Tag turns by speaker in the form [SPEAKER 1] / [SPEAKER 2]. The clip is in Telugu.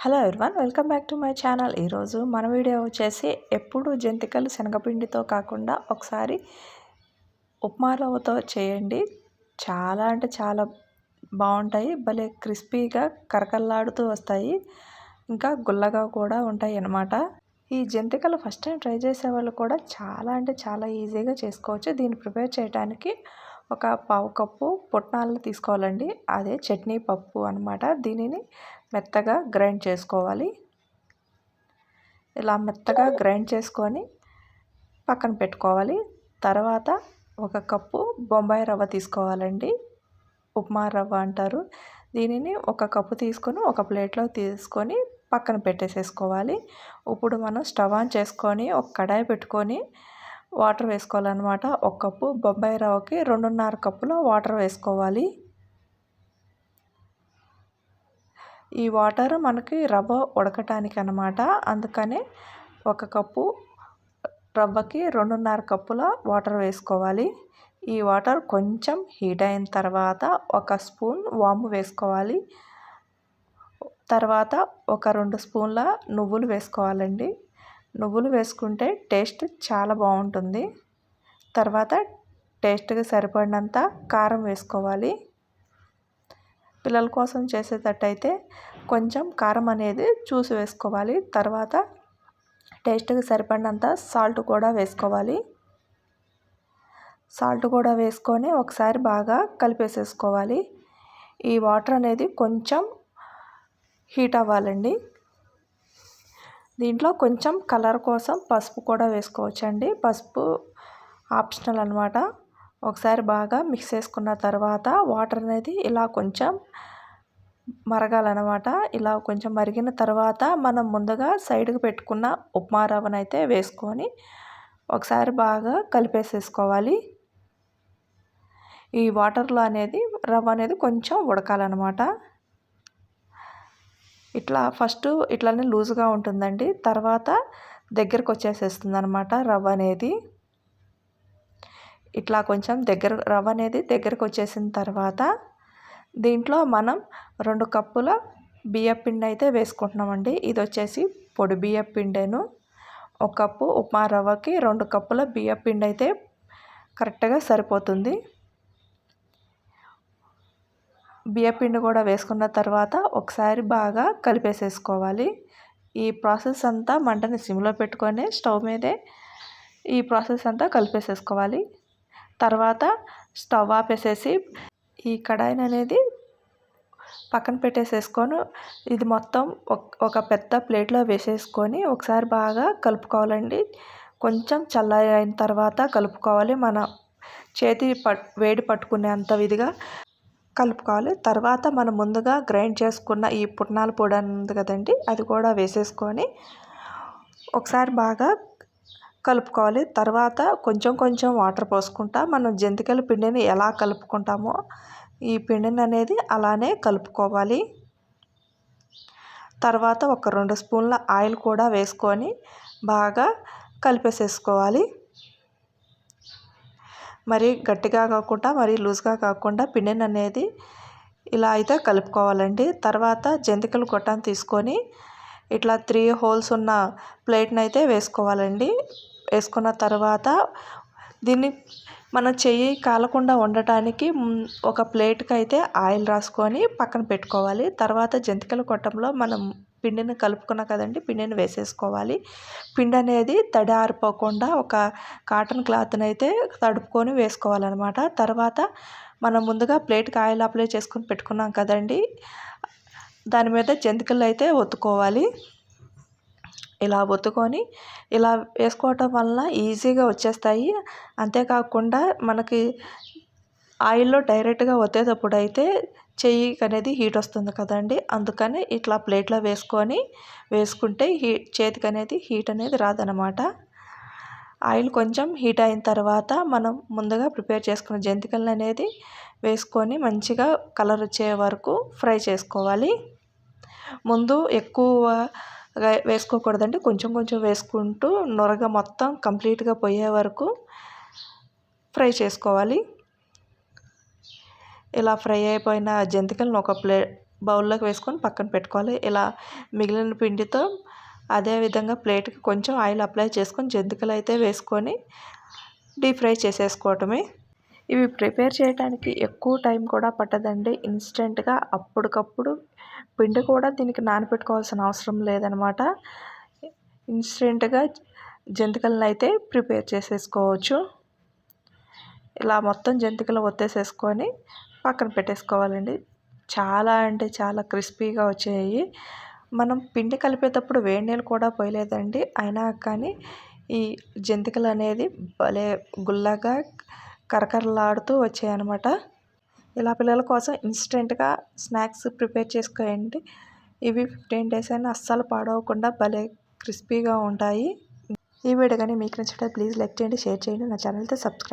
[SPEAKER 1] Hello everyone, welcome back to my channel. ఈరోజు మన వీడియో వచ్చేసి ఎప్పుడు జంతికలు శనగపిండితో కాకుండా ఒకసారి ఉప్మా రవ్వతో చేయండి. చాలా అంటే చాలా బాగుంటాయి. భలే క్రిస్పీగా కరకరలాడుతూ వస్తాయి. ఇంకా గుల్లగా కూడా ఉంటాయి అన్నమాట. ఈ జంతికలు ఫస్ట్ టైం ట్రై చేసే వాళ్ళు కూడా చాలా అంటే చాలా ఈజీగా చేసుకోవచ్చు. దీన్ని ప్రిపేర్ చేయడానికి ఒక పావు కప్పు పుట్నాలు తీసుకోవాలండి. అదే చట్నీ పప్పు అన్నమాట. దీనిని మెత్తగా గ్రైండ్ చేసుకోవాలి. ఇలా మెత్తగా గ్రైండ్ చేసుకొని పక్కన పెట్టుకోవాలి. తర్వాత ఒక కప్పు బొంబాయి రవ్వ తీసుకోవాలండి. ఉప్మా రవ్వ అంటారు. దీనిని ఒక కప్పు తీసుకొని ఒక ప్లేట్లో తీసుకొని పక్కన పెట్టేసేసుకోవాలి. ఇప్పుడు మనం స్టవ్ ఆన్ చేసుకొని ఒక కడాయి పెట్టుకొని వాటర్ వేసుకోవాలన్నమాట. ఒక కప్పు బొంబాయి రవ్వకి 2.5 కప్పుల వాటర్ వేసుకోవాలి. ఈ వాటర్ మనకి రవ్వ ఉడకటానికి అన్నమాట. అందుకనే ఒక కప్పు రవ్వకి 2.5 కప్పుల వాటర్ వేసుకోవాలి. ఈ వాటర్ కొంచెం హీట్ అయిన తర్వాత ఒక స్పూన్ వాము వేసుకోవాలి. తర్వాత ఒక 2 స్పూన్ల నువ్వులు వేసుకోవాలండి. నువ్వులు వేసుకుంటే టేస్ట్ చాలా బాగుంటుంది. తర్వాత టేస్ట్కి సరిపడినంత కారం వేసుకోవాలి. పిల్లల కోసం చేసేటట్టయితే కొంచెం కారం అనేది చూసి వేసుకోవాలి. తర్వాత టేస్ట్కి సరిపడినంత సాల్ట్ కూడా వేసుకోవాలి. సాల్ట్ కూడా వేసుకొని ఒకసారి బాగా కలిపేసేసుకోవాలి. ఈ వాటర్ అనేది కొంచెం హీట్ అవ్వాలండి. దీంట్లో కొంచెం కలర్ కోసం పసుపు కూడా వేసుకోవచ్చండి. పసుపు ఆప్షనల్ అన్నమాట. ఒకసారి బాగా మిక్స్ చేసుకున్న తర్వాత వాటర్ అనేది ఇలా కొంచెం మరగాలన్నమాట. ఇలా కొంచెం మరిగిన తర్వాత మనం ముందుగా సైడ్కి పెట్టుకున్న ఉప్మా రవ్వనైతే వేసుకొని ఒకసారి బాగా కలిపేసేసుకోవాలి. ఈ వాటర్లో అనేది రవ్వ అనేది కొంచెం ఉడకాలన్నమాట. ఇట్లా ఫస్ట్ ఇట్లానే లూజ్గా ఉంటుందండి. తర్వాత దగ్గరకు వచ్చేసేస్తుంది అన్నమాట రవ్వ అనేది. ఇట్లా కొంచెం రవ్వ అనేది దగ్గరకు వచ్చేసిన తర్వాత దీంట్లో మనం 2 కప్పుల బియ్యపిండి అయితే వేసుకుంటున్నామండి. ఇది వచ్చేసి పొడి బియ్యపిండేను. 1 కప్పు ఉప్మా రవ్వకి 2 కప్పుల బియ్యపిండి అయితే కరెక్ట్గా సరిపోతుంది. బియ్యపిండి కూడా వేసుకున్న తర్వాత ఒకసారి బాగా కలిపేసేసుకోవాలి. ఈ ప్రాసెస్ అంతా మంటని సిమ్లో పెట్టుకొని స్టవ్ మీదే ఈ ప్రాసెస్ అంతా కలిపేసేసుకోవాలి. తర్వాత స్టవ్ ఆపేసేసి ఈ కడాయిని అనేది పక్కన పెట్టేసేసుకొని ఇది మొత్తం ఒక పెద్ద ప్లేట్లో వేసేసుకొని ఒకసారి బాగా కలుపుకోవాలండి. కొంచెం చల్లరైన తర్వాత కలుపుకోవాలి. మన చేతి వేడి పట్టుకునేంత విధిగా కలుపుకోవాలి. తర్వాత మనం ముందుగా గ్రైండ్ చేసుకున్న ఈ పుట్నాల పొడి ఉంది కదండి, అది కూడా వేసేసుకొని ఒకసారి బాగా కలుపుకోవాలి. తర్వాత కొంచెం కొంచెం వాటర్ పోసుకుంటా మనం జంతికల పిండిని ఎలా కలుపుకుంటామో ఈ పిండిని అనేది అలానే కలుపుకోవాలి. తర్వాత ఒక 2 స్పూన్ల ఆయిల్ కూడా వేసుకొని బాగా కలిపేసేసుకోవాలి. మరి గట్టిగా కాకుండా మరి లూజ్గా కాకుండా పిండిని అనేది ఇలా అయితే కలుపుకోవాలండి. తర్వాత జంతికలు గొట్టాన్ని తీసుకొని ఇట్లా 3 హోల్స్ ఉన్న ప్లేట్ని అయితే వేసుకోవాలండి. వేసుకున్న తర్వాత దీన్ని మన చెయ్యి కాలకుండా ఉండటానికి ఒక ప్లేట్కి అయితే ఆయిల్ రాసుకొని పక్కన పెట్టుకోవాలి. తర్వాత జంతికల గొట్టంలో మనం పిండిని కలుపుకున్నాం కదండి, పిండిని వేసేసుకోవాలి. పిండి అనేది తడి ఆరిపోకుండా ఒక కాటన్ క్లాత్ని అయితే తడుపుకొని వేసుకోవాలన్నమాట. తర్వాత మనం ముందుగా ప్లేట్కి ఆయిల్ అప్లై చేసుకొని పెట్టుకున్నాం కదండి, దాని మీద జంతికలు అయితే ఒత్తుకోవాలి. ఇలా ఒత్తుకొని ఇలా వేసుకోవటం వల్ల ఈజీగా వచ్చేస్తాయి. అంతేకాకుండా మనకి ఆయిల్లో డైరెక్ట్గా ఒత్తేటప్పుడు అయితే చెయ్యికి అనేది హీట్ వస్తుంది కదండి, అందుకని ఇట్లా ప్లేట్లో వేసుకుంటే చేతికి అనేది హీట్ అనేది రాదనమాట. ఆయిల్ కొంచెం హీట్ అయిన తర్వాత మనం ముందుగా ప్రిపేర్ చేసుకున్న జంతికలను అనేది వేసుకొని మంచిగా కలర్ వచ్చే వరకు ఫ్రై చేసుకోవాలి. ముందు ఎక్కువ వేసుకోకూడదండి, కొంచెం కొంచెం వేసుకుంటూ నొరగ మొత్తం కంప్లీట్గా పోయే వరకు ఫ్రై చేసుకోవాలి. ఇలా ఫ్రై అయిపోయిన జంతికలను ఒక బౌల్లోకి వేసుకొని పక్కన పెట్టుకోవాలి. ఇలా మిగిలిన పిండితో అదే విధంగా ప్లేట్కి కొంచెం ఆయిల్ అప్లై చేసుకొని జంతికలు అయితే వేసుకొని డీప్ ఫ్రై చేసేసుకోవటమే. ఇవి ప్రిపేర్ చేయడానికి ఎక్కువ టైం కూడా పట్టదండి. ఇన్స్టెంట్గా అప్పటికప్పుడు పిండి కూడా దీనికి నానబెట్టుకోవాల్సిన అవసరం లేదనమాట. ఇన్స్టెంట్గా జంతికలను అయితే ప్రిపేర్ చేసేసుకోవచ్చు. ఇలా మొత్తం జంతికలు ఒత్తేసేసుకొని పక్కన పెట్టేసుకోవాలండి. చాలా అంటే చాలా క్రిస్పీగా వచ్చాయి. మనం పిండి కలిపేటప్పుడు వేడి నీళ్ళు కూడా పోయలేదండి. అయినా కానీ ఈ జంతికలు అనేది భలే గుల్లగా కరకరలాడుతూ వచ్చాయన్నమాట. ఇలా పిల్లల కోసం ఇన్స్టెంట్గా స్నాక్స్ ప్రిపేర్ చేసుకోండి. ఇవి 15 days అయినా అస్సలు పాడవకుండా భలే క్రిస్పీగా ఉంటాయి. ఈ వీడియో కానీ మీకు నచ్చితే ప్లీజ్ లైక్ చేయండి, షేర్ చేయండి, నా ఛానల్తో సబ్స్క్రైబ్